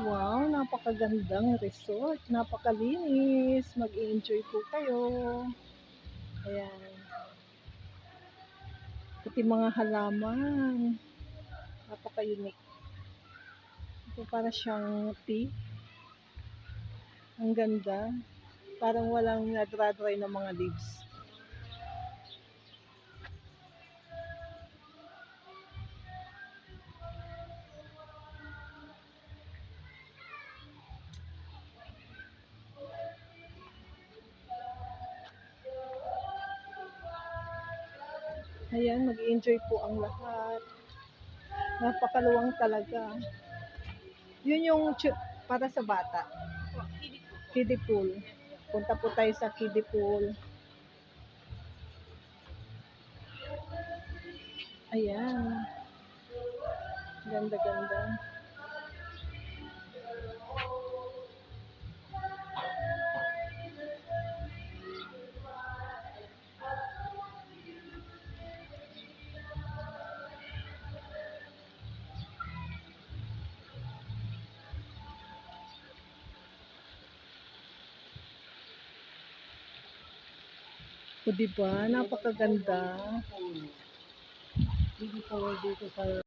Wow, napakagandang resort, napakalinis, mag-e-enjoy po kayo. Ayan, pati mga halaman, napaka-unique. Ito para siyang tea, ang ganda, parang walang nagdra-dry ng mga leaves. Ayan, mag-enjoy po ang lahat. Napakaluwang talaga. Yun yung para sa bata. Kiddie pool. Punta po tayo sa kiddie pool. Ayan. Ganda-ganda. O diba? Napakaganda. Dito sa